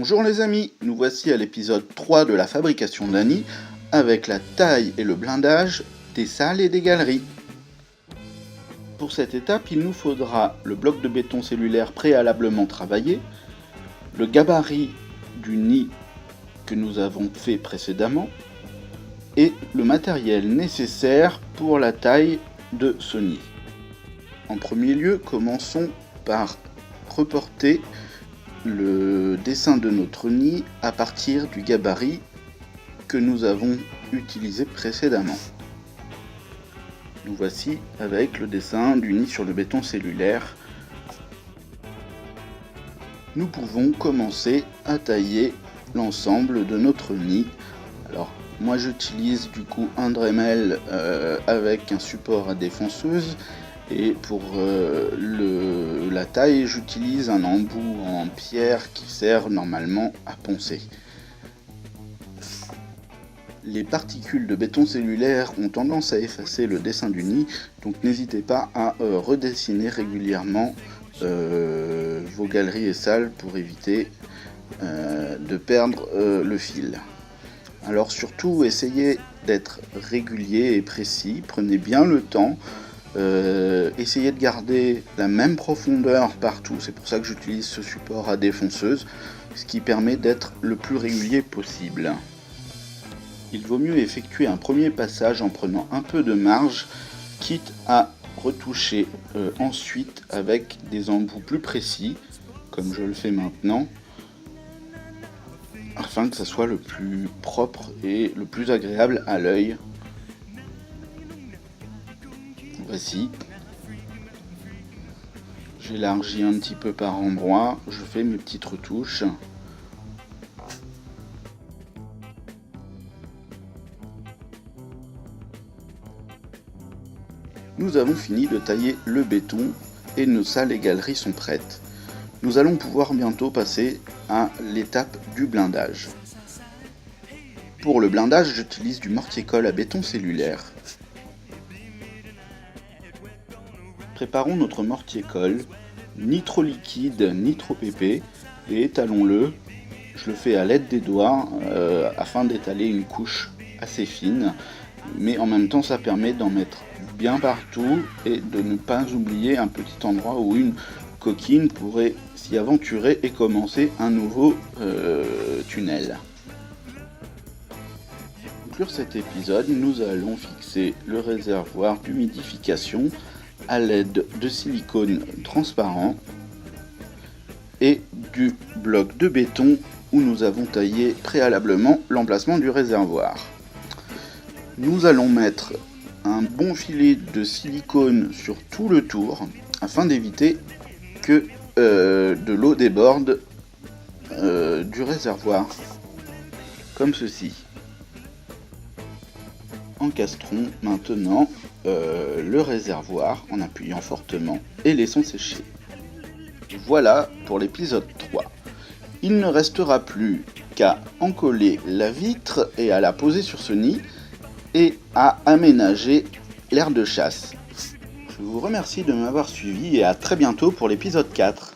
Bonjour les amis, nous voici à l'épisode 3 de la fabrication d'un nid avec la taille et le blindage des salles et des galeries. Pour cette étape, il nous faudra le bloc de béton cellulaire préalablement travaillé, le gabarit du nid que nous avons fait précédemment et le matériel nécessaire pour la taille de ce nid. En premier lieu, commençons par reporter le dessin de notre nid à partir du gabarit que nous avons utilisé précédemment. Nous voici avec le dessin du nid sur le béton cellulaire. Nous pouvons commencer à tailler l'ensemble de notre nid. Alors moi j'utilise du coup un Dremel avec un support à défonceuse. Et pour la taille, j'utilise un embout en pierre qui sert normalement à poncer. Les particules de béton cellulaire ont tendance à effacer le dessin du nid, donc n'hésitez pas à redessiner régulièrement vos galeries et salles pour éviter de perdre le fil. Alors surtout, essayez d'être régulier et précis, prenez bien le temps. Essayez de garder la même profondeur partout, c'est pour ça que j'utilise ce support à défonceuse, ce qui permet d'être le plus régulier possible. Il vaut mieux effectuer un premier passage en prenant un peu de marge, quitte à retoucher ensuite avec des embouts plus précis, comme je le fais maintenant, afin que ça soit le plus propre et le plus agréable à l'œil. Voici, j'élargis un petit peu par endroit, je fais mes petites retouches. Nous avons fini de tailler le béton et nos salles et galeries sont prêtes. Nous allons pouvoir bientôt passer à l'étape du blindage. Pour le blindage, j'utilise du mortier-colle à béton cellulaire. Préparons notre mortier-colle, ni trop liquide ni trop épais, et étalons-le. Je le fais à l'aide des doigts afin d'étaler une couche assez fine, mais en même temps ça permet d'en mettre bien partout et de ne pas oublier un petit endroit où une coquine pourrait s'y aventurer et commencer un nouveau tunnel. Pour conclure cet épisode, nous allons fixer le réservoir d'humidification à l'aide de silicone transparent et du bloc de béton où nous avons taillé préalablement l'emplacement du réservoir. Nous allons mettre un bon filet de silicone sur tout le tour afin d'éviter que de l'eau déborde du réservoir, comme ceci. Encastrons maintenant le réservoir en appuyant fortement et laissons sécher. Voilà pour l'épisode 3. Il ne restera plus qu'à encoller la vitre et à la poser sur ce nid et à aménager l'aire de chasse. Je vous remercie de m'avoir suivi et à très bientôt pour l'épisode 4.